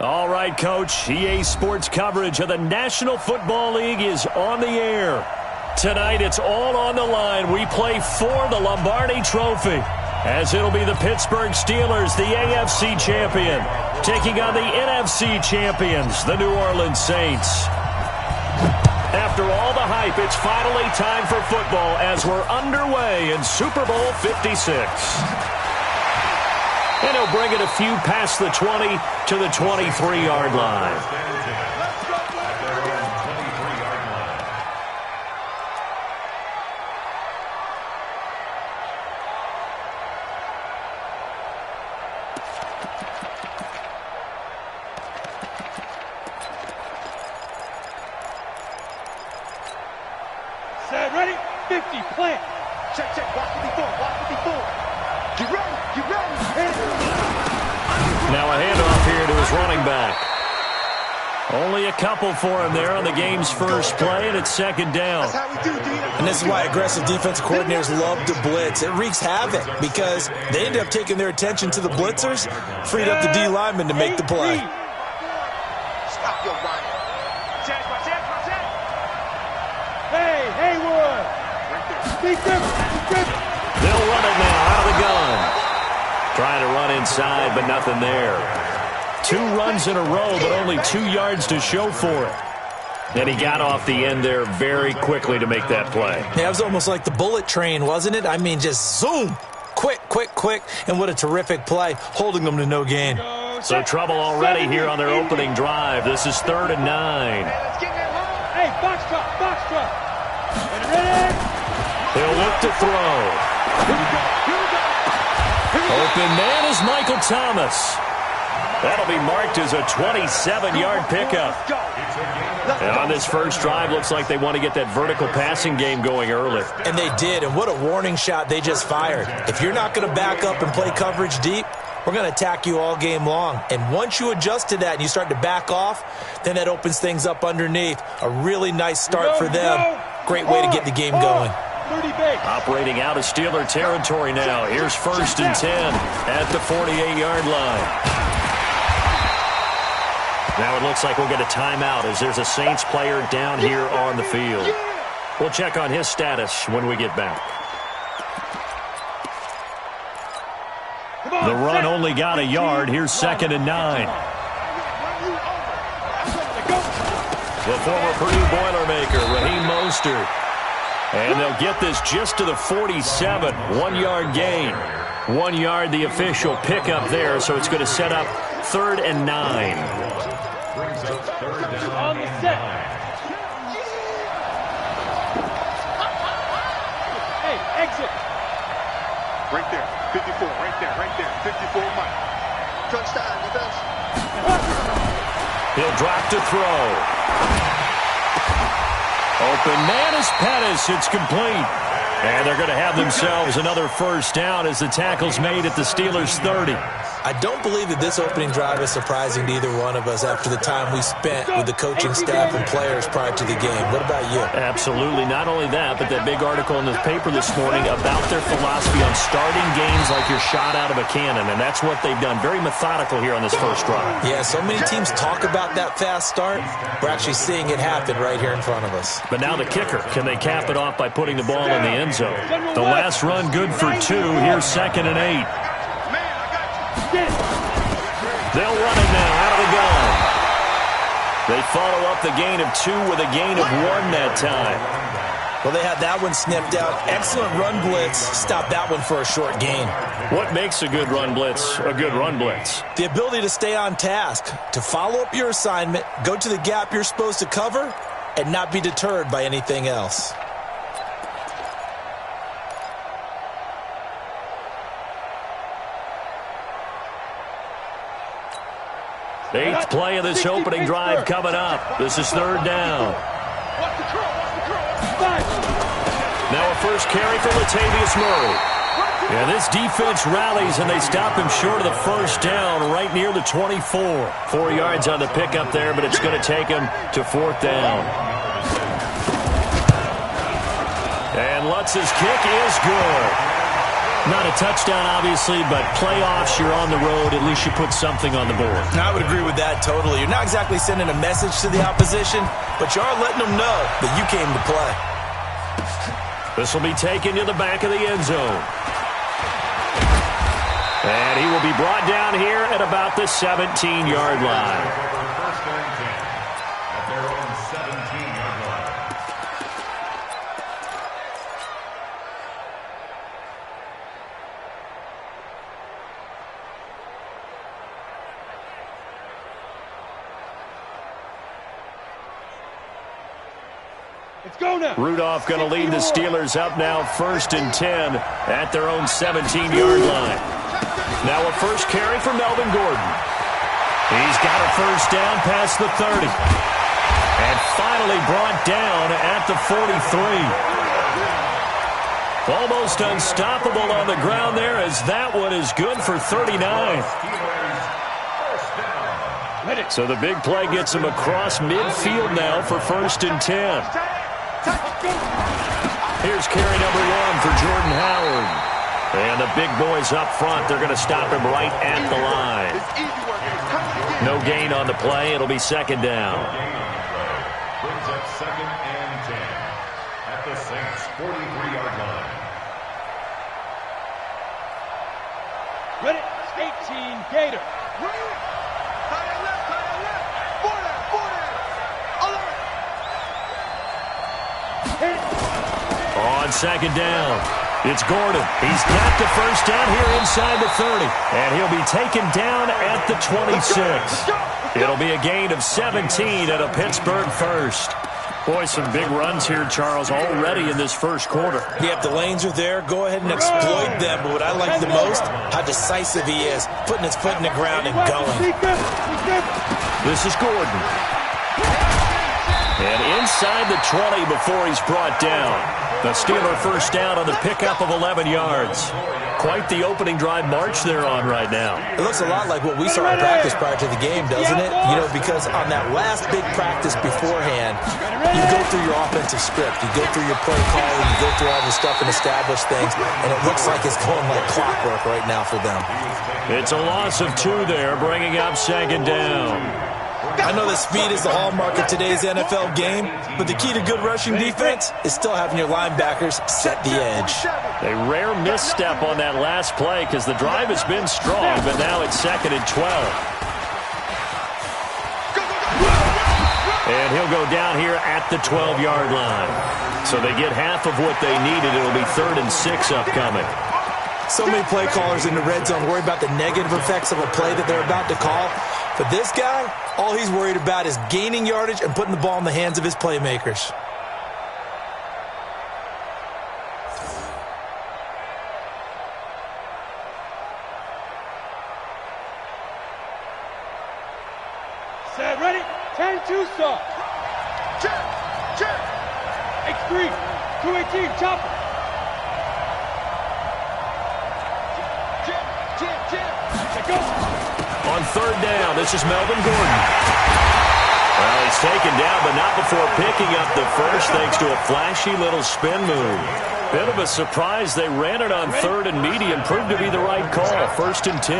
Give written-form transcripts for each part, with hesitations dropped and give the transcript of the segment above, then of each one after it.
All right, Coach. EA Sports coverage of the National Football League is on the air. Tonight, it's all on the line. We play for the Lombardi Trophy, as it'll be the Pittsburgh Steelers, the AFC champion, taking on the NFC champions, the New Orleans Saints. After all the hype, it's finally time for football as we're underway in Super Bowl 56. And he'll bring it a few past the 20 to the 23-yard line. Set, ready? 50, plant. Check, check, watch it before, watch it before. Get ready, get ready. Now a handoff here to his running back. Only a couple for him there on the game's first play, and it's second down. That's how we do, D. And this is why aggressive defensive coordinators love to blitz. It wreaks havoc because they end up taking their attention to the blitzers, freed up the D lineman to make the play. Stop your running. Check, check, check. Hey, Haywood. Speak them. They'll run it now out of the gun. Trying to run inside, but nothing there. 2 runs in a row, but only 2 yards to show for it. And he got off the end there very quickly to make that play. Yeah, it was almost like the bullet train, wasn't it? I mean, just zoom. Quick, quick, quick. And what a terrific play, holding them to no gain. So trouble already here on their opening drive. This is 3rd and 9. Hey, box drop, box drop. Ready? He'll look to throw. Open man is Michael Thomas. That'll be marked as a 27-yard pickup. And on this first drive, looks like they want to get that vertical passing game going early. And they did, and what a warning shot they just fired. If you're not going to back up and play coverage deep, we're going to attack you all game long. And once you adjust to that and you start to back off, then that opens things up underneath. A really nice start for them. Great way to get the game going. Operating out of Steeler territory now. Here's 1st and 10 at the 48-yard line. Now it looks like we'll get a timeout as there's a Saints player down here on the field. We'll check on his status when we get back. The run only got a yard. Here's 2nd and 9. The former Purdue Boilermaker, Raheem Mostert. And they'll get this just to the 47. 1-yard gain. 1 yard, the official pickup there, so it's going to set up 3rd and 9. On the set. Hey, exit. Right there, 54, right there, 54 Mike. Touchdown, defense. He'll drop to throw. Open man is Pettis. It's complete. And they're going to have themselves another first down as the tackle's made at the Steelers' 30. I don't believe that this opening drive is surprising to either one of us after the time we spent with the coaching staff and players prior to the game. What about you? Absolutely. Not only that, but that big article in the paper this morning about their philosophy on starting games like you're shot out of a cannon, and that's what they've done. Very methodical here on this first drive. Yeah, so many teams talk about that fast start. We're actually seeing it happen right here in front of us. But now the kicker. Can they cap it off by putting the ball in the end zone? The last run good for 2. Here's 2nd and 8. They'll run it now out of the gun. They follow up the gain of 2 with a gain of 1 that time. Well, they had that one snipped out. Excellent run blitz. Stop that one for a short gain. What makes a good run blitz a good run blitz? The ability to stay on task, to follow up your assignment, go to the gap you're supposed to cover, and not be deterred by anything else. The 8th play of this opening drive coming up. This is 3rd down. Now a first carry for Latavius Murray. Yeah, this defense rallies, and they stop him short of the first down right near the 24. 4 yards on the pickup there, but it's going to take him to 4th down. And Lutz's kick is good. Not a touchdown, obviously, but playoffs, you're on the road. At least you put something on the board. I would agree with that totally. You're not exactly sending a message to the opposition, but you are letting them know that you came to play. This will be taken to the back of the end zone. And he will be brought down here at about the 17-yard line. Rudolph going to lead the Steelers up now 1st and 10 at their own 17-yard line. Now a first carry for Melvin Gordon. He's got a first down past the 30. And finally brought down at the 43. Almost unstoppable on the ground there, as that one is good for 39. So the big play gets him across midfield now for 1st and 10. Here's carry number 1 for Jordan Howard. And the big boys up front, they're going to stop him right at the line. No gain on the play. It'll be 2nd down. Brings up 2nd and 10 at the Saints' 43-yard line. Ready, 18, Gator. On 2nd down, it's Gordon. He's got the first down here inside the 30. And he'll be taken down at the 26. It'll be a gain of 17 at a Pittsburgh first. Boy, some big runs here, Charles, already in this first quarter. Yeah, if the lanes are there, go ahead and exploit them. But what I like the most, how decisive he is, putting his foot in the ground and going. This is Gordon. And inside the 20 before he's brought down. The Steeler first down on the pickup of 11 yards. Quite the opening drive march they're on right now. It looks a lot like what we saw in practice prior to the game, doesn't it? You know, because on that last big practice beforehand, you go through your offensive script. You go through your play calling. You go through all the stuff and establish things. And it looks like it's going like clockwork right now for them. It's a loss of 2 there, bringing up 2nd down. I know that speed is the hallmark of today's NFL game, but the key to good rushing defense is still having your linebackers set the edge. A rare misstep on that last play because the drive has been strong, but now it's 2nd and 12. And he'll go down here at the 12-yard line. So they get half of what they needed. It'll be 3rd and 6 upcoming. So many play callers in the red zone worry about the negative effects of a play that they're about to call. But this guy, all he's worried about is gaining yardage and putting the ball in the hands of his playmakers. Set, ready, 10-2 stop. Check, check. X3, 218, chopper. Check, go. On 3rd down, this is Melvin Gordon. Well, he's taken down, but not before picking up the first thanks to a flashy little spin move. Bit of a surprise. They ran it on 3rd and medium. Proved to be the right call. 1st and 10.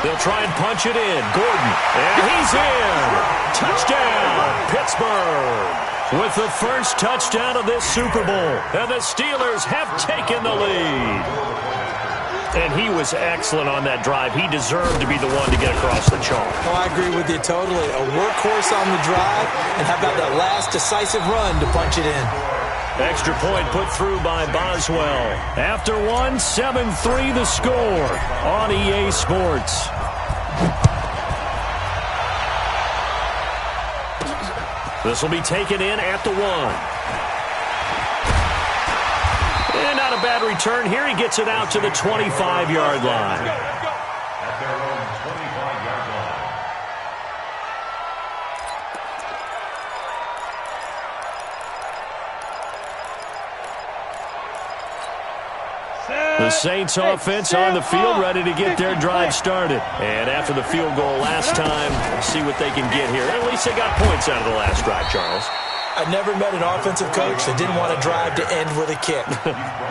They'll try and punch it in. Gordon, and he's in. Touchdown, Pittsburgh. With the first touchdown of this Super Bowl. And the Steelers have taken the lead. And he was excellent on that drive. He deserved to be the one to get across the chalk. Oh, I agree with you totally. A workhorse on the drive, and how about that last decisive run to punch it in? Extra point put through by Boswell. After one, 7-3 the score on EA Sports. This will be taken in at the 1. And not a bad return here. He gets it out to the 25-yard line. At their own 25-yard line. The Saints offense on the field, ready to get their drive started. And after the field goal last time, we'll see what they can get here. At least they got points out of the last drive, Charles. I never met an offensive coach that didn't want to drive to end with a kick.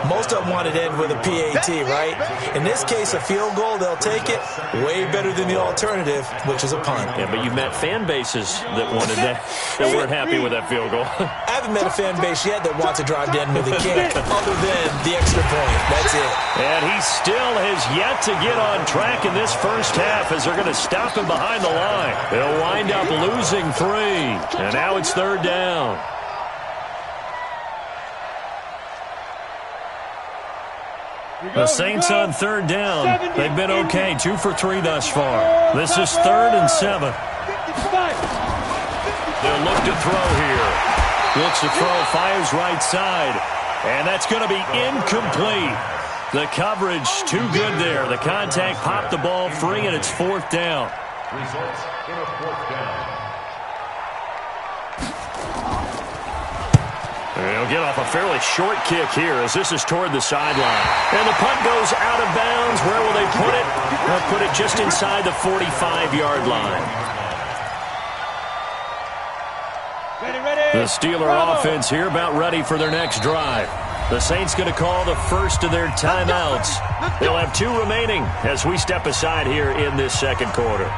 Most of them wanted to end with a PAT, right? In this case, a field goal, they'll take it. Way better than the alternative, which is a punt. Yeah, but you met fan bases that wanted that, that weren't happy with that field goal. I haven't met a fan base yet that wants to drive to end with a kick, other than the extra point. That's it. And he still has yet to get on track in this first half as they're going to stop him behind the line. They'll wind up losing 3. And now it's 3rd down. The Saints on 3rd down. They've been okay. 2 for 3 thus far. This is 3rd and 7. They'll look to throw here. Looks to throw, fires right side. And that's going to be incomplete. The coverage too good there. The contact popped the ball free, and it's 4th down. Results in a 4th down. He'll get off a fairly short kick here as this is toward the sideline. And the punt goes out of bounds. Where will they put it? They'll put it just inside the 45-yard line. The Steeler offense here about ready for their next drive. The Saints going to call the first of their timeouts. They'll have 2 remaining as we step aside here in this second quarter.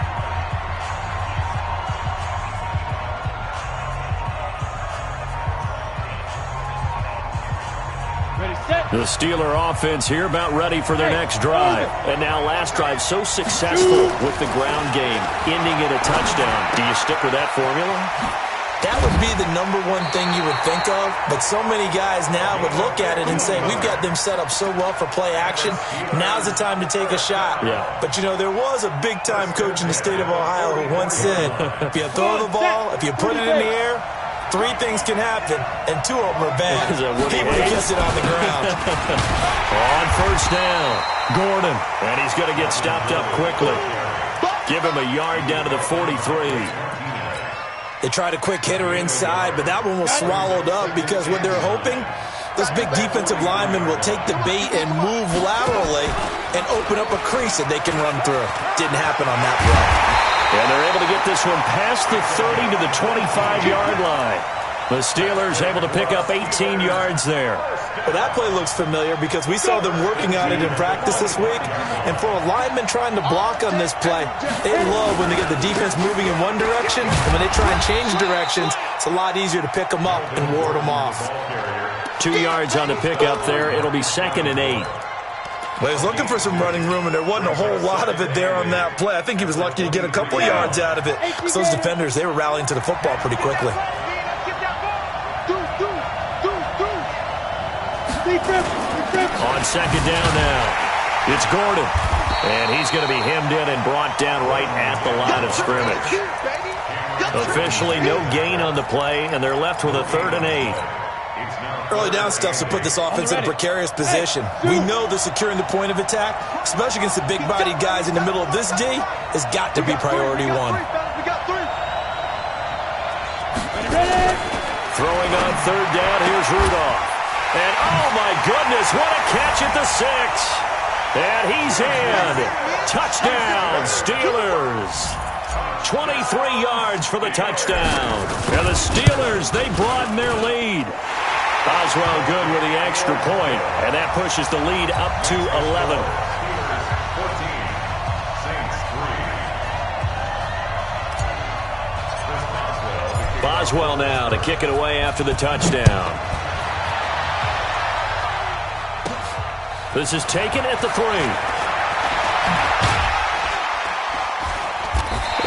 The Steeler offense here about ready for their next drive. And now last drive so successful with the ground game, ending in a touchdown. Do you stick with that formula? That would be the number one thing you would think of, but so many guys now would look at it and say, we've got them set up so well for play action, now's the time to take a shot. Yeah. But, you know, there was a big-time coach in the state of Ohio who once said, if you throw the ball, if you put it in the air, 3 things can happen, and 2 of them are bad. He would have kept it on the ground. On first down, Gordon, and he's going to get stopped up quickly. Give him a yard down to the 43. They tried a quick hitter inside, but that one was swallowed up because what they're hoping, this big defensive lineman will take the bait and move laterally and open up a crease that they can run through. Didn't happen on that play. And they're able to get this one past the 30 to the 25-yard line. The Steelers able to pick up 18 yards there. Well, that play looks familiar because we saw them working on it in practice this week. And for a lineman trying to block on this play, they love when they get the defense moving in one direction. And when they try and change directions, it's a lot easier to pick them up and ward them off. 2 yards on the pickup there. It'll be 2nd and 8. Well, he was looking for some running room, and there wasn't a whole lot of it there on that play. I think he was lucky to get a couple of yards out of it. Because those defenders, they were rallying to the football pretty quickly. On 2nd down now, it's Gordon. And he's going to be hemmed in and brought down right at the line of scrimmage. Officially no gain on the play, and they're left with a 3rd and 8. Early down stuff to put this offense in a precarious position. We know that securing the point of attack, especially against the big-bodied guys in the middle of this D, has got to be priority 1. Throwing on 3rd down, here's Rudolph. And, oh, my goodness, what a catch at the 6. And he's in. Touchdown, Steelers. 23 yards for the touchdown. And the Steelers, they broaden their lead. Boswell good with the extra point, and that pushes the lead up to 11. Boswell now to kick it away after the touchdown. This is taken at the 3.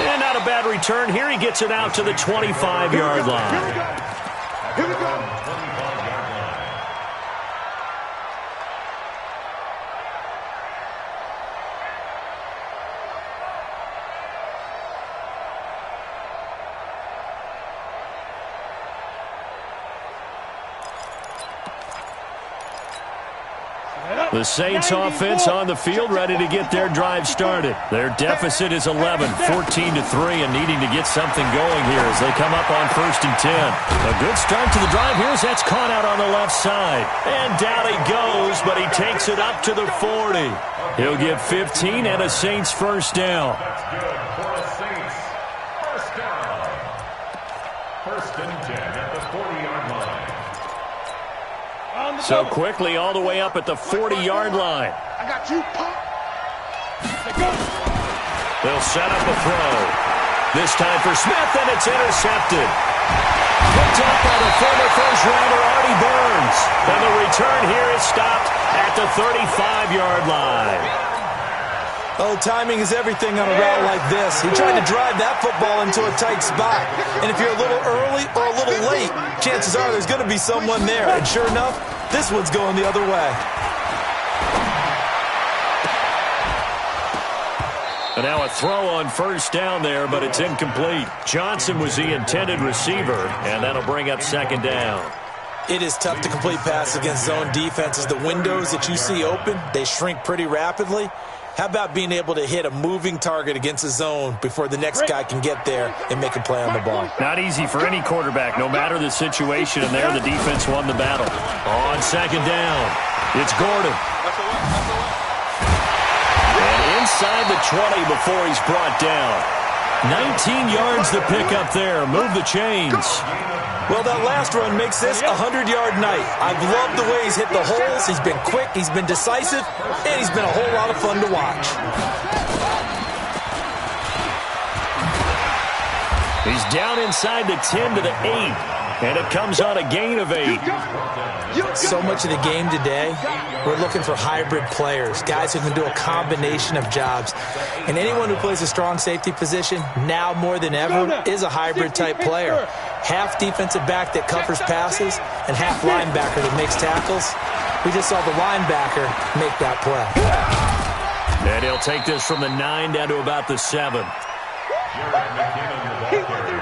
And not a bad return. Here he gets it out to the 25-yard line. Here we go. The Saints offense on the field ready to get their drive started. Their deficit is 11, 14-3, and needing to get something going here as they come up on 1st and 10. A good start to the drive here as that's caught out on the left side. And down he goes, but he takes it up to the 40. He'll get 15 and a Saints first down. That's good for the Saints. First down. 1st and 10 at the 40-yard line. So quickly all the way up at the 40-yard line. I got you, punk. They'll set up a throw. This time for Smith, and it's intercepted. Picked up by the former first-rounder Artie Burns. And the return here is stopped at the 35-yard line. Oh, timing is everything on a route like this. He tried to drive that football into a tight spot. And if you're a little early or a little late, chances are there's going to be someone there. And sure enough, this one's going the other way. And now a throw on first down there, but it's incomplete. Johnson was the intended receiver, and that'll bring up second down. It is tough to complete passes against zone defenses. The windows that you see open, they shrink pretty rapidly. How about being able to hit a moving target against a zone before the next guy can get there and make a play on the ball? Not easy for any quarterback, no matter the situation, and there the defense won the battle. On second down, it's Gordon. And inside the 20 before he's brought down. 19 yards to pick up there. Move the chains. Well, that last run makes this a 100-yard night. I've loved the way he's hit the holes. He's been quick, he's been decisive, and he's been a whole lot of fun to watch. He's down inside the 10 to the 8, and it comes on a gain of 8. So much of the game today, we're looking for hybrid players, guys who can do a combination of jobs. And anyone who plays a strong safety position, now more than ever, is a hybrid-type player. Half defensive back that covers passes and half linebacker that makes tackles. We just saw the linebacker make that play. And he'll take this from the 9 down to about the 7. Jarrett McKinnon, the ball carrier.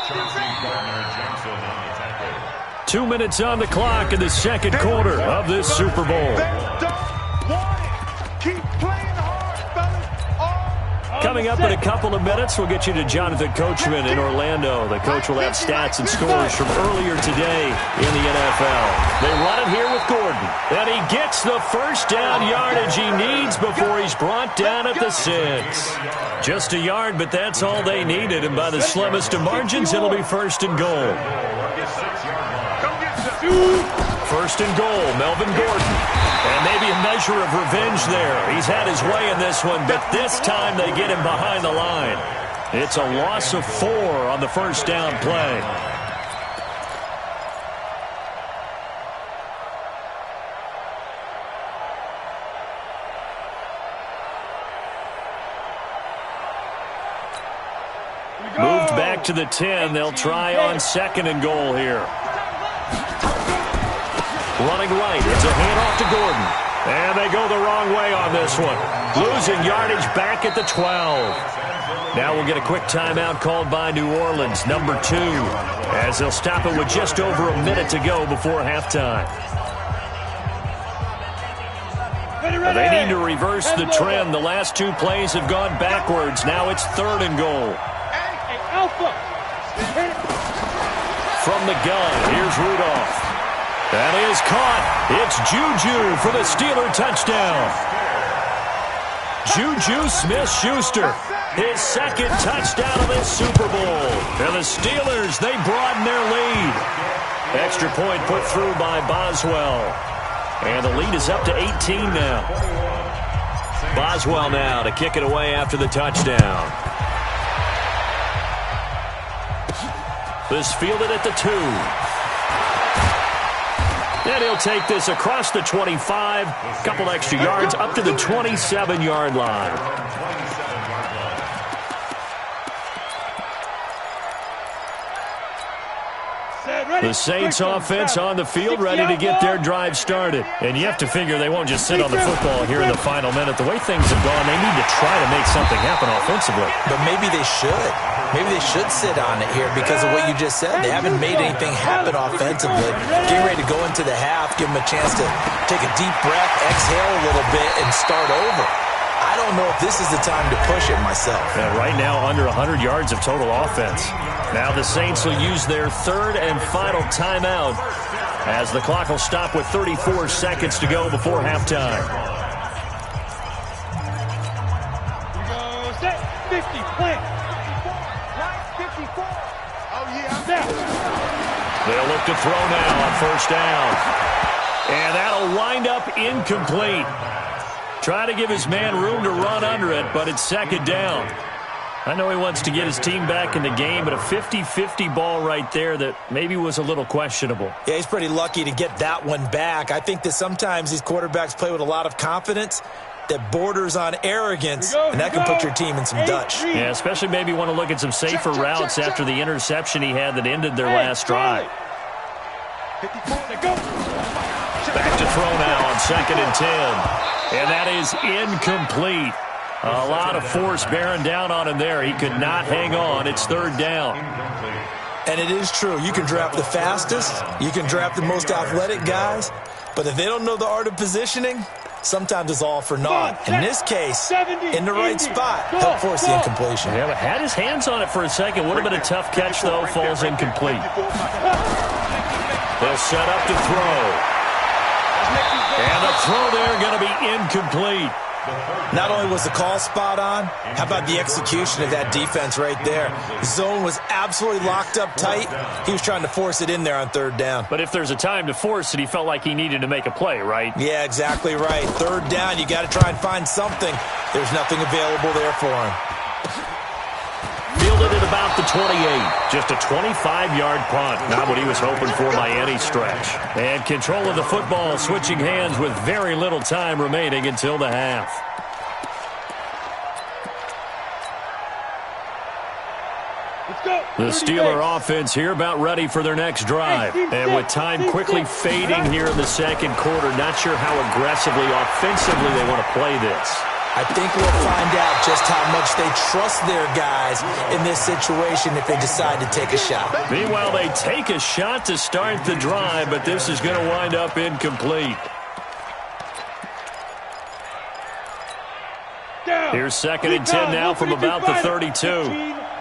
Chauncey Gardner-Johnson on the tackle. 2 minutes on the clock in the second quarter of this Super Bowl. Keep playing hard, fellas. Coming up in a couple of minutes, we'll get you to Jonathan Coachman in Orlando. The coach will have stats and scores from earlier today in the NFL. They run it here with Gordon. And he gets the first down yardage he needs before he's brought down at the 6. Just a yard, but that's all they needed. And by the slimmest of margins, it'll be first and goal. First and goal, Melvin Gordon. And maybe a measure of revenge there. He's had his way in this one, but this time they get him behind the line. It's a loss of 4 on the first down play. Moved back to the 10. They'll try on second and goal here. Running right, it's a handoff to Gordon. And they go the wrong way on this one. Losing yardage back at the 12. Now we'll get a quick timeout called by New Orleans, number 2, as they'll stop it with just over a minute to go before halftime. They need to reverse the trend. The last 2 plays have gone backwards. Now it's third and goal. From the gun, here's Rudolph. That is caught. It's Juju for the Steeler touchdown. Juju Smith-Schuster, his second touchdown of this Super Bowl. And the Steelers, they broaden their lead. Extra point put through by Boswell. And the lead is up to 18 now. Boswell now to kick it away after the touchdown. This fielded at the 2. And he'll take this across the 25, couple extra yards, up to the 27-yard line. The Saints offense on the field, ready to get their drive started. And you have to figure they won't just sit on the football here in the final minute. The way things have gone, they need to try to make something happen offensively. But maybe they should. Maybe they should sit on it here because of what you just said. They haven't made anything happen offensively. Getting ready to go into the half, give them a chance to take a deep breath, exhale a little bit, and start over. I don't know if this is the time to push it myself. Yeah, right now, under 100 yards of total offense. Now the Saints will use their third and final timeout as the clock will stop with 34 seconds to go before halftime. 50, plant. 54. Oh, yeah, I'm down. They'll look to throw now on first down. And that'll wind up incomplete. Try to give his man room to run under it, but it's second down. I know he wants to get his team back in the game, but a 50-50 ball right there that maybe was a little questionable. Yeah, he's pretty lucky to get that one back. I think that sometimes these quarterbacks play with a lot of confidence that borders on arrogance, and that can put your team in some Dutch. Yeah, especially maybe want to look at some safer routes after the interception he had that ended their last drive. Back to throw now on 2nd and 10. And that is incomplete. A lot of force bearing down on him there. He could not hang on. It's 3rd down. And it is true. You can draft the fastest. You can draft the most athletic guys. But if they don't know the art of positioning, sometimes it's all for naught. In this case, in the right spot, he'll force the incompletion. Yeah, but had his hands on it for a second. Would have been a tough catch, though. Falls incomplete. They'll set up to throw. And the throw there going to be incomplete. Not only was the call spot on, how about the execution of that defense right there? The zone was absolutely locked up tight. He was trying to force it in there on 3rd down. But if there's a time to force it, he felt like he needed to make a play, right? Yeah, exactly right. 3rd down, you got to try and find something. There's nothing available there for him. Fielded at about the 28. Just a 25-yard punt. Not what he was hoping for by any stretch. And control of the football switching hands with very little time remaining until the half. The Steeler offense here about ready for their next drive. And with time quickly fading here in the 2nd quarter, not sure how aggressively, offensively they want to play this. I think we'll find out just how much they trust their guys in this situation if they decide to take a shot. Meanwhile, they take a shot to start the drive, but this is going to wind up incomplete. Here's 2nd and 10 now from about the 32. 15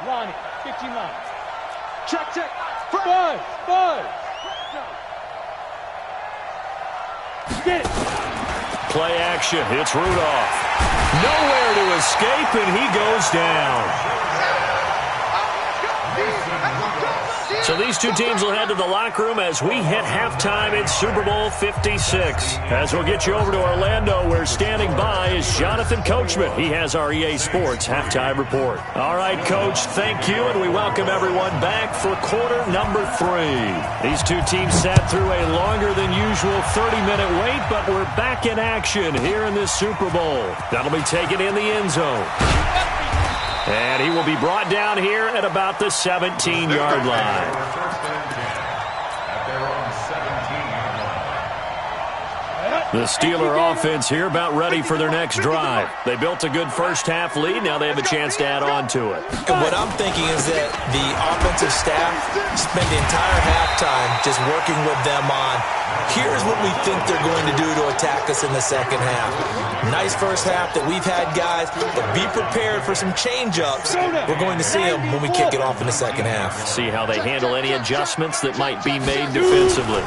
line. Check. Five. Get it. Play action. It's Rudolph. Nowhere to escape, and he goes down. So these two teams will head to the locker room as we hit halftime in Super Bowl 56. As we'll get you over to Orlando, where standing by is Jonathan Coachman. He has our EA Sports halftime report. All right, Coach, thank you, and we welcome everyone back for quarter number 3. These two teams sat through a longer than usual 30-minute wait, but we're back in action here in this Super Bowl. That'll be taken in the end zone. And he will be brought down here at about the 17-yard line. The Steeler offense here about ready for their next drive. They built a good first-half lead. Now they have a chance to add on to it. And what I'm thinking is that the offensive staff spent the entire halftime just working with them on, here's what we think they're going to do to attack us in the second half. Nice first half that we've had, guys, but be prepared for some change-ups. We're going to see them when we kick it off in the second half. See how they handle any adjustments that might be made defensively.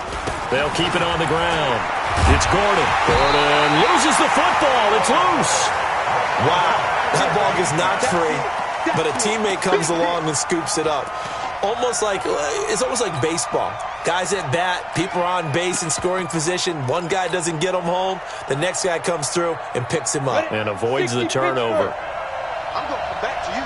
They'll keep it on the ground. It's Gordon. Gordon loses the football. It's loose. Wow, that ball gets knocked free, but a teammate comes along and scoops it up. It's almost like baseball. Guys at bat, people are on base in scoring position. One guy doesn't get him home. The next guy comes through and picks him up. And avoids the turnover. I'm going to come back to you.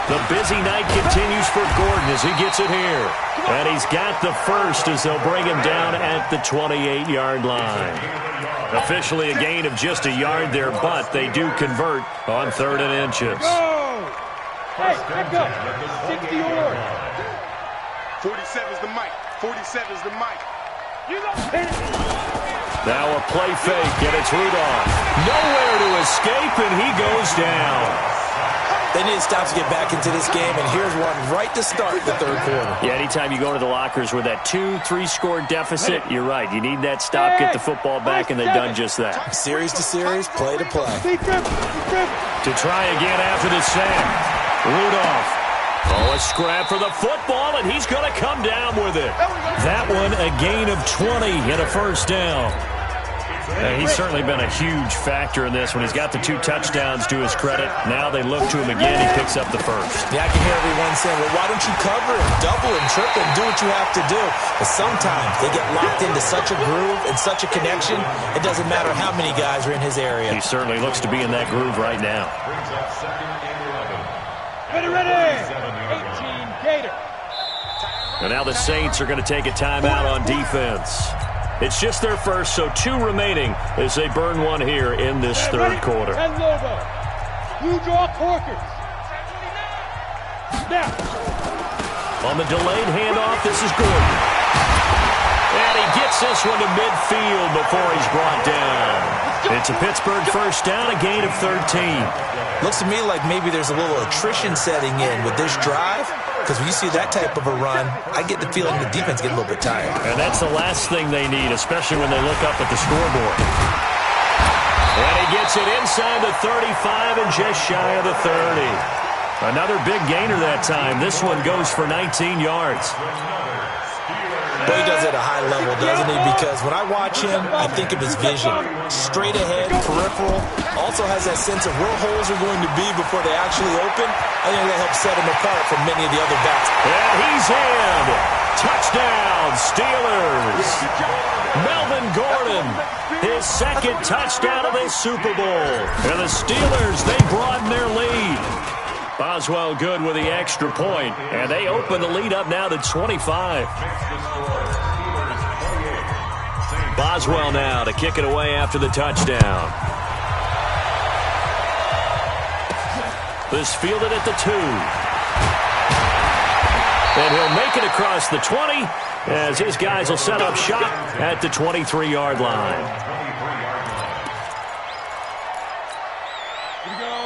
The busy night continues for Gordon as he gets it here. And he's got the first as they'll bring him down at the 28-yard line. Officially a gain of just a yard there, but they do convert on 3rd and inches. Hey, back up. 60 or 47's the mic. 47's the mic. You don't hit it. Now a play fake, and it's Rudolph. Nowhere to escape, and he goes down. They need to stop to get back into this game, and here's one right to start the 3rd quarter. Yeah, anytime you go into the lockers with that 2-3 score deficit, you're right. You need that stop, get the football back, and they've done just that. Series to series, play to play. To try again after the sack. Rudolph. A scrap for the football, and he's going to come down with it. That one, a gain of 20 and a first down. He's certainly been a huge factor in this when he's got the 2 touchdowns to his credit. Now they look to him again. He picks up the first. Yeah, I can hear everyone saying, well, why don't you cover him, double him, triple him, do what you have to do. But sometimes they get locked into such a groove and such a connection, it doesn't matter how many guys are in his area. He certainly looks to be in that groove right now. Ready, 18 Gator. And now the Saints are going to take a timeout on defense. It's just their first, so 2 remaining as they burn one here in this third quarter. And Lobo. Blue draw Corkers. Now. On the delayed handoff, this is Gordon. And he gets this one to midfield before he's brought down. It's a Pittsburgh first down, a gain of 13. Looks to me like maybe there's a little attrition setting in with this drive, because when you see that type of a run, I get the feeling the defense get a little bit tired. And that's the last thing they need, especially when they look up at the scoreboard. And he gets it inside the 35 and just shy of the 30. Another big gainer that time. This one goes for 19 yards. But he does it at a high level, doesn't he? Because when I watch him, I think of his vision. Straight ahead, peripheral. Also has that sense of where holes are going to be before they actually open. I think that helps set him apart from many of the other backs. And he's in. Touchdown, Steelers. Melvin Gordon, his second touchdown of this Super Bowl. And the Steelers, they broaden their lead. Boswell good with the extra point, and they open the lead up now to 25. Boswell now to kick it away after the touchdown. This fielded at the 2. And he'll make it across the 20 as his guys will set up shop at the 23-yard line.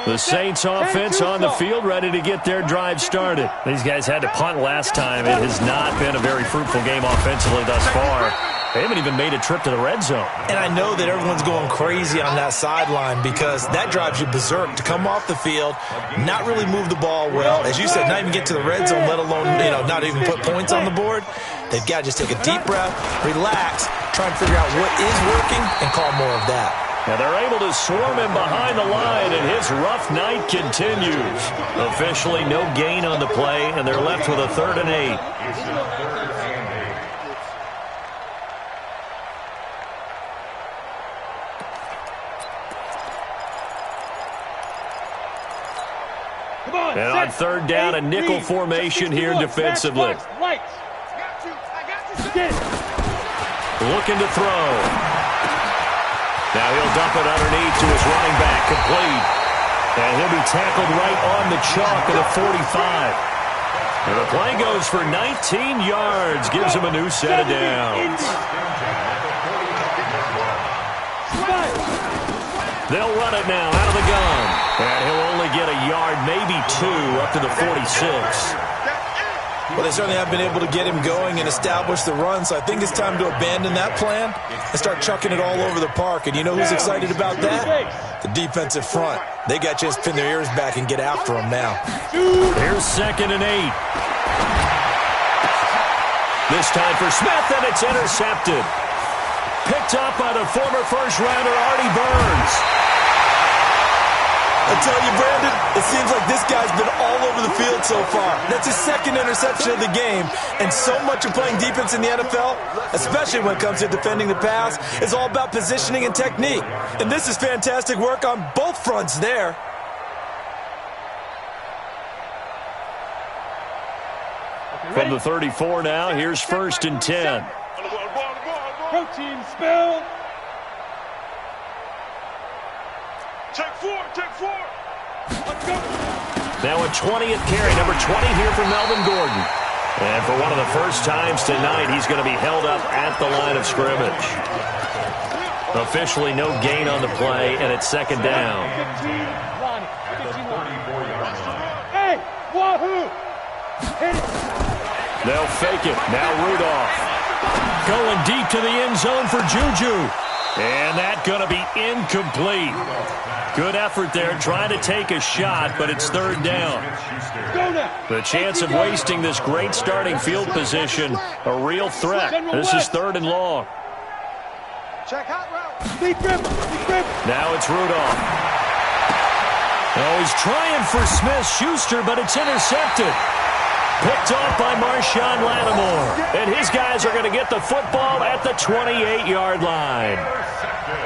The Saints offense on the field, ready to get their drive started. These guys had to punt last time. It has not been a very fruitful game offensively thus far. They haven't even made a trip to the red zone. And I know that everyone's going crazy on that sideline because that drives you berserk to come off the field, not really move the ball well. As you said, not even get to the red zone, let alone, not even put points on the board. They've got to just take a deep breath, relax, try and figure out what is working, and call more of that. Now they're able to swarm him behind the line, and his rough night continues. Officially no gain on the play, and they're left with a 3rd and 8. And on 3rd down, a nickel formation here defensively. Looking to throw. Now he'll dump it underneath to his running back, complete. And he'll be tackled right on the chalk at the 45. And the play goes for 19 yards, gives him a new set of downs. They'll run it now out of the gun. And he'll only get a yard, maybe 2, up to the 46. Well, they certainly have been able to get him going and establish the run, so I think it's time to abandon that plan and start chucking it all over the park. And you know who's excited about that? The defensive front. They got to just pin their ears back and get after him now. Here's 2nd and 8. This time for Smith, and it's intercepted. Picked up by the former first-rounder Artie Burns. I tell you, Brandon, it seems like this guy's been all over the field so far. That's his 2nd interception of the game. And so much of playing defense in the NFL, especially when it comes to defending the pass, is all about positioning and technique. And this is fantastic work on both fronts there. From the 34 now, here's 1st and 10. Protein spill. Take 4. Let's go. Now a 20th carry, number 20 here for Melvin Gordon. And for one of the first times tonight, he's going to be held up at the line of scrimmage. Officially no gain on the play, and it's 2nd down. 15 line. Hey, wahoo! Hit it. They'll fake it. Now Rudolph. Going deep to the end zone for Juju. And that's going to be incomplete. Good effort there, trying to take a shot, but it's 3rd down. The chance of wasting this great starting field position, a real threat. This is 3rd and long. Check hot route. Deep dribble. Now it's Rudolph. Oh, he's trying for Smith-Schuster, but it's intercepted. Picked off by Marshawn Lattimore. And his guys are going to get the football at the 28-yard line.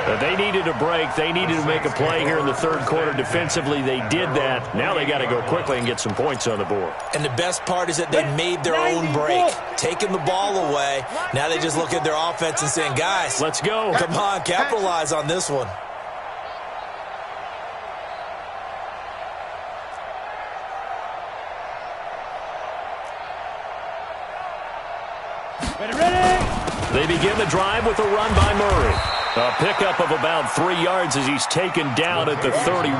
But they needed a break. They needed to make a play here in the third quarter. Defensively, they did that. Now they got to go quickly and get some points on the board. And the best part is that they made their own break, taking the ball away. Now they just look at their offense and saying, guys, let's go. Come on, capitalize on this one. They begin the drive with a run by Murray. A pickup of about 3 yards as he's taken down at the 31.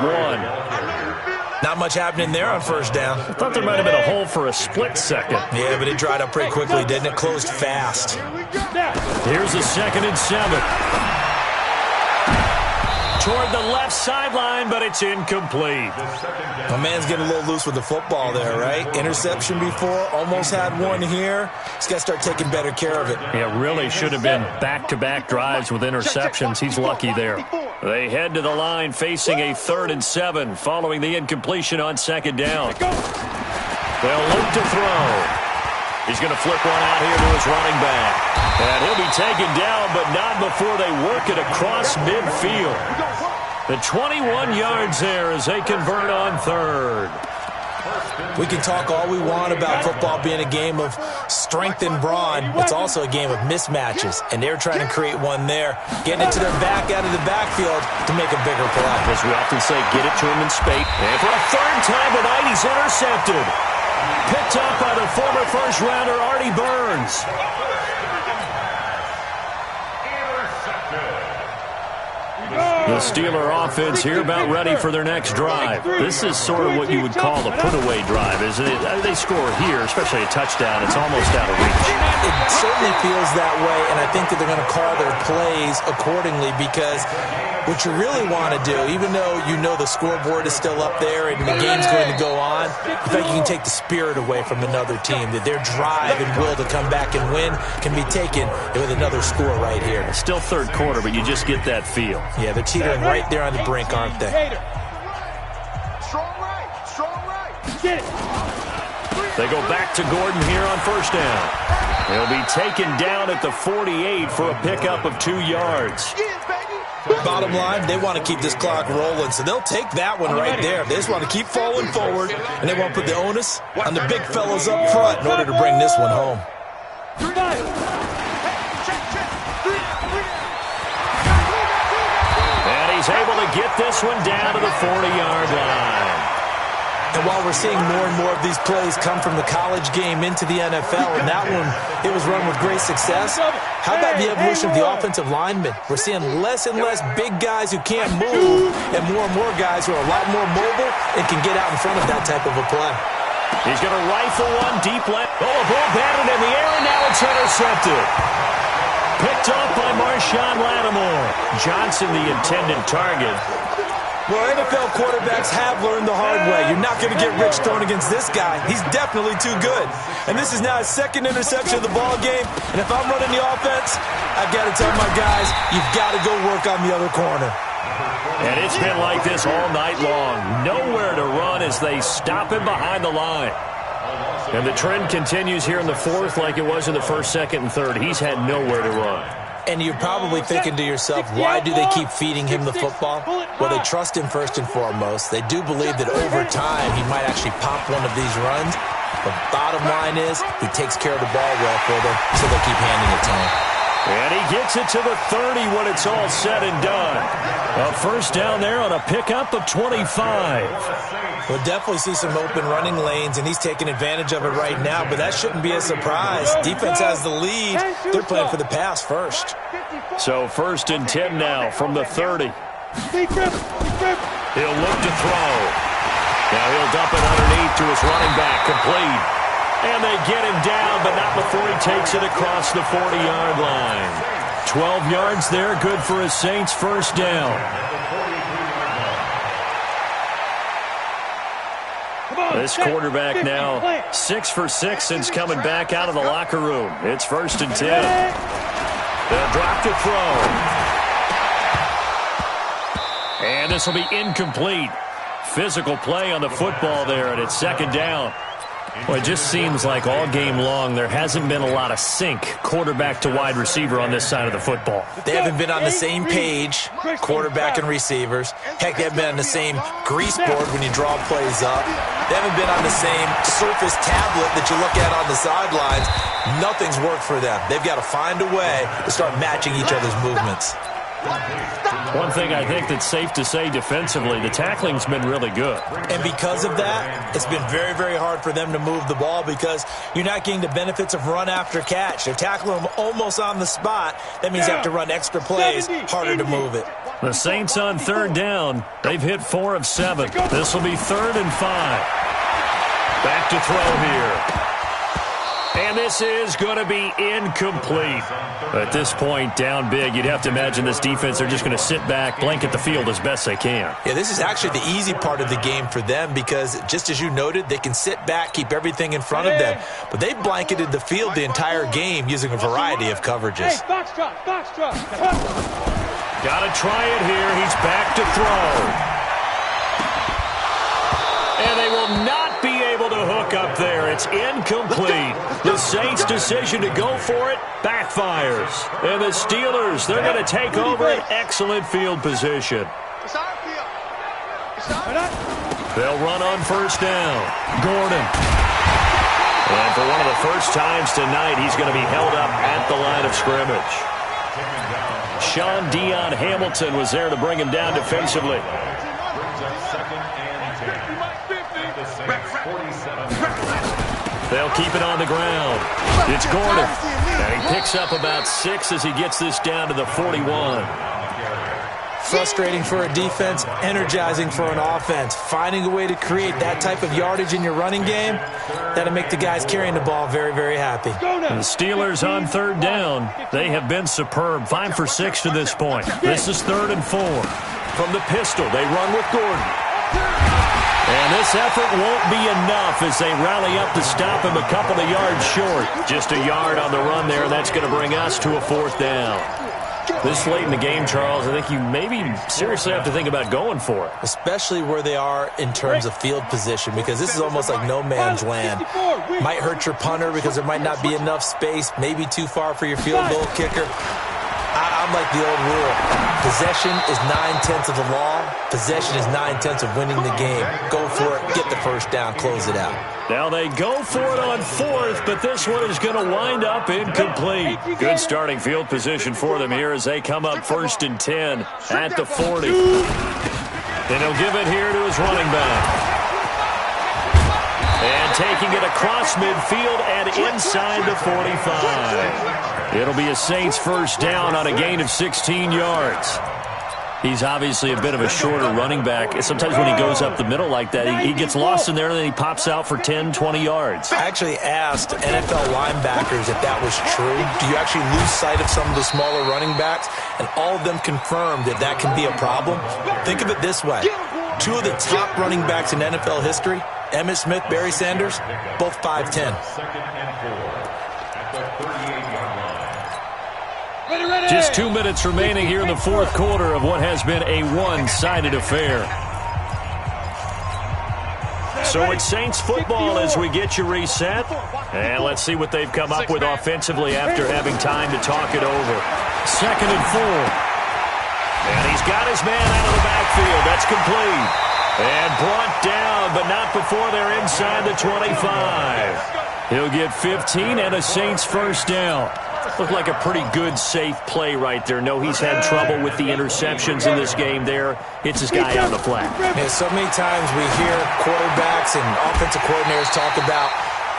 Not much happening there on first down. I thought there might have been a hole for a split second. Yeah, but it dried up pretty quickly, didn't it? Closed fast. Here's a 2nd and 7. Toward the left sideline, but it's incomplete. My man's getting a little loose with the football there, right? Interception before, almost had one here. He's got to start taking better care of it. Yeah, really should have been back-to-back drives with interceptions. He's lucky there. They head to the line facing a 3rd and 7 following the incompletion on 2nd down. They'll look to throw. He's going to flip one out here to his running back. And he'll be taken down, but not before they work it across midfield. The 21 yards there as they convert on 3rd. We can talk all we want about football being a game of strength and brawn. It's also a game of mismatches, and they're trying to create one there, getting it to their back out of the backfield to make a bigger play. As we often say, get it to him in space. And for a 3rd time tonight, he's intercepted. Picked up by the former first-rounder Artie Burns. The Steeler offense here about ready for their next drive. This is sort of what you would call a put-away drive, isn't it? They score here, especially a touchdown. It's almost out of reach. It certainly feels that way, and I think that they're going to call their plays accordingly because what you really want to do, even though you know the scoreboard is still up there and the game's going to go on, I think you can take the spirit away from another team, that their drive and will to come back and win can be taken with another score right here. Still third quarter, but you just get that feel. Yeah, they're teetering right there on the brink, aren't they? Strong right. Get it. They go back to Gordon here on first down. He'll be taken down at the 48 for a pickup of 2 yards. Bottom line, they want to keep this clock rolling, so they'll take that one right there. They just want to keep falling forward, and they want to put the onus on the big fellows up front in order to bring this one home. And he's able to get this one down to the 40-yard line. And while we're seeing more and more of these plays come from the college game into the NFL, and that one, it was run with great success, how about the evolution of the offensive linemen? We're seeing less and less big guys who can't move, and more guys who are a lot more mobile and can get out in front of that type of a play. He's going to rifle one deep left. Oh, a ball batted in the air, and now it's intercepted. Picked off by Marshawn Lattimore. Johnson, the intended target. Well, NFL quarterbacks have learned the hard way. You're not going to get rich throwing against this guy. He's definitely too good. And this is now his 2nd interception of the ball game. And if I'm running the offense, I've got to tell my guys, you've got to go work on the other corner. And it's been like this all night long. Nowhere to run as they stop him behind the line. And the trend continues here in the 4th like it was in the 1st, 2nd, and 3rd. He's had nowhere to run. And you're probably thinking to yourself, why do they keep feeding him the football? Well, they trust him first and foremost. They do believe that over time he might actually pop one of these runs. But bottom line is he takes care of the ball well for them, so they'll keep handing it to him. And he gets it to the 30 when it's all said and done. A first down there on a pickup of 25. We'll definitely see some open running lanes, and he's taking advantage of it right now, but that shouldn't be a surprise. Defense has the lead. They're playing for the pass first. So 1st and 10 now from the 30. He'll look to throw. Now he'll dump it underneath to his running back, complete. And they get him down, but not before he takes it across the 40-yard line. 12 yards there, good for a Saints first down. This quarterback now 6 for 6 since coming back out of the locker room. It's 1st and 10. They'll drop to throw. And this will be incomplete. Physical play on the football there, and it's second down. Well, it just seems like all game long there hasn't been a lot of sync quarterback to wide receiver on this side of the football. They haven't been on the same page, quarterback and receivers. Heck, they haven't been on the same grease board when you draw plays up. They haven't been on the same surface tablet that you look at on the sidelines. Nothing's worked for them. They've got to find a way to start matching each other's movements. One thing I think that's safe to say defensively, the tackling's been really good. And because of that, it's been very, very hard for them to move the ball because you're not getting the benefits of run after catch. They're tackling them almost on the spot. That means you have to run extra plays, harder to move it. The Saints on third down. They've hit 4 of 7. This will be 3rd and 5. Back to throw here. And this is going to be incomplete. At this point, down big, you'd have to imagine this defense, they're just going to sit back, blanket the field as best they can. Yeah, this is actually the easy part of the game for them because, just as you noted, they can sit back, keep everything in front of them. But they blanketed the field the entire game using a variety of coverages. Hey, box drop, box drop. Got to try it here. He's back to throw. And they will not be able to hook up there. It's incomplete. The Saints' decision to go for it backfires. And the Steelers, they're going to take over an excellent field position. They'll run on first down. Gordon. And for one of the first times tonight, he's going to be held up at the line of scrimmage. Sean Dion Hamilton was there to bring him down defensively. They'll keep it on the ground. It's Gordon. And he picks up about 6 as he gets this down to the 41. Frustrating for a defense, energizing for an offense. Finding a way to create that type of yardage in your running game, that'll make the guys carrying the ball very, very happy. The Steelers on third down. They have been superb. 5 for 6 to this point. This is 3rd and 4. From the pistol, they run with Gordon. And this effort won't be enough as they rally up to stop him a couple of yards short. Just a yard on the run there. That's going to bring us to a 4th down. This late in the game, Charles, I think you maybe seriously have to think about going for it. Especially where they are in terms of field position, because this is almost like no man's land. Might hurt your punter because there might not be enough space, maybe too far for your field goal kicker. I'm like the old rule. Possession is 9/10 of the law. Possession is 9/10 of winning the game. Go for it, get the first down, close it out. Now they go for it on 4th, but this one is going to wind up incomplete. Good starting field position for them here as they come up 1st and 10 at the 40. And he'll give it here to his running back. And taking it across midfield and inside the 45. It'll be a Saints first down on a gain of 16 yards. He's obviously a bit of a shorter running back. Sometimes when he goes up the middle like that, he gets lost in there and then he pops out for 10, 20 yards. I actually asked NFL linebackers if that was true. Do you actually lose sight of some of the smaller running backs? And all of them confirmed that that can be a problem. Think of it this way. 2 of the top running backs in NFL history, Emmitt Smith, Barry Sanders, both 5'10". Just 2 minutes remaining here in the 4th quarter of what has been a one-sided affair. So it's Saints football as we get you reset. And let's see what they've come up with offensively after having time to talk it over. 2nd and 4. And he's got his man out of the backfield. That's complete. And brought down, but not before they're inside the 25. He'll get 15 and a Saints first down. Looked like a pretty good, safe play right there. No, he's had trouble with the interceptions in this game there. Hits his guy on the flat. Yeah, so many times we hear quarterbacks and offensive coordinators talk about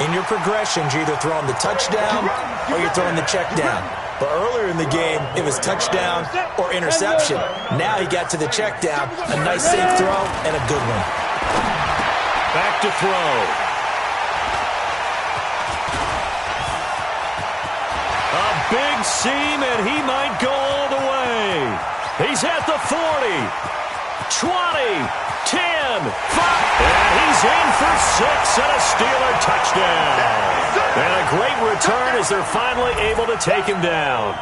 in your progressions, you're either throwing the touchdown or you're throwing the check down. But earlier in the game, it was touchdown or interception. Now he got to the check down, a nice safe throw, and a good one. Back to throw. A big seam, and he might go all the way. He's at the 40, 20, 10, 5, and he's in for 6 and a Steeler touchdown. And a great return as they're finally able to take him down.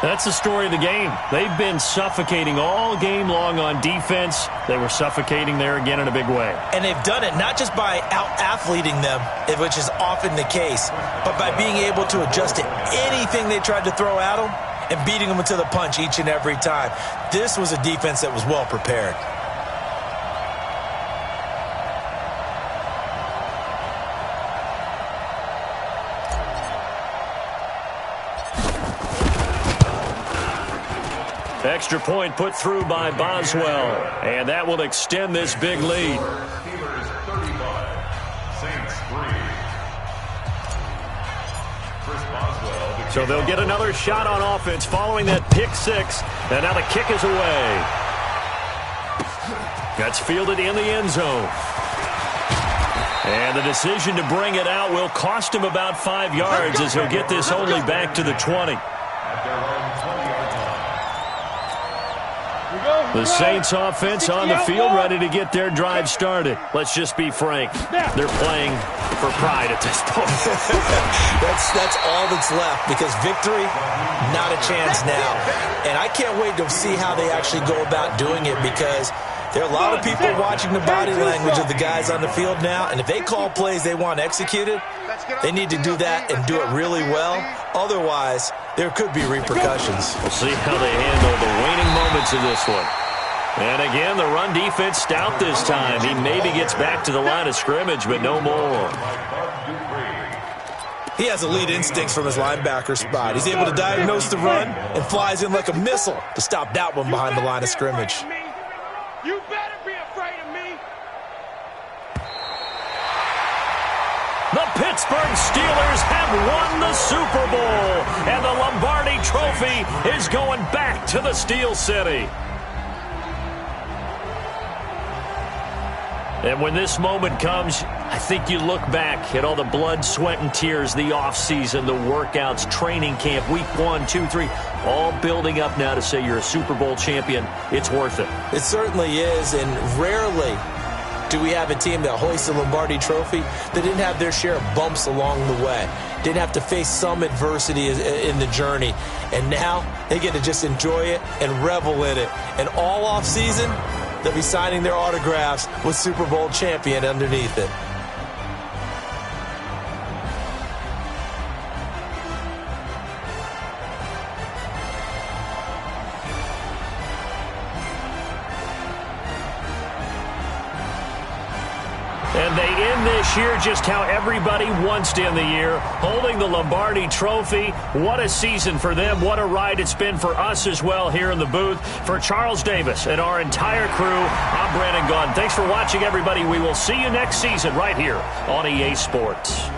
That's the story of the game. They've been suffocating all game long on defense. They were suffocating there again in a big way. And they've done it not just by out-athleting them, which is often the case, but by being able to adjust to anything they tried to throw at them and beating them to the punch each and every time. This was a defense that was well prepared. Extra point put through by Boswell, and that will extend this big lead. Steelers 35, Saints 3. Chris Boswell. So they'll get another shot on offense following that pick six, and now the kick is away. That's fielded in the end zone. And the decision to bring it out will cost him about 5 yards as he'll get this only back to the 20. The Saints offense on the field ready to get their drive started. Let's just be frank. They're playing for pride at this point. That's all that's left because victory, not a chance now. And I can't wait to see how they actually go about doing it because there are a lot of people watching the body language of the guys on the field now. And if they call plays they want executed, they need to do that and do it really well. Otherwise, there could be repercussions. We'll see how they handle the waning moments of this one. And again, the run defense stout this time. He maybe gets back to the line of scrimmage, but no more. He has elite instincts from his linebacker spot. He's able to diagnose the run and flies in like a missile to stop that one behind the line of scrimmage. You better be afraid of me. The Pittsburgh Steelers have won the Super Bowl, and the Lombardi Trophy is going back to the Steel City. And when this moment comes, I think you look back at all the blood, sweat, and tears, the offseason, the workouts, training camp, week 1, 2, 3, all building up now to say you're a Super Bowl champion. It's worth it. It certainly is, and rarely do we have a team that hoists the Lombardi Trophy that didn't have their share of bumps along the way, didn't have to face some adversity in the journey, and now they get to just enjoy it and revel in it. And all offseason, they'll be signing their autographs with Super Bowl champion underneath it. And they end this year just how everybody wants to end the year, holding the Lombardi Trophy. What a season for them. What a ride it's been for us as well here in the booth. For Charles Davis and our entire crew, I'm Brandon Gaudin. Thanks for watching, everybody. We will see you next season right here on EA Sports.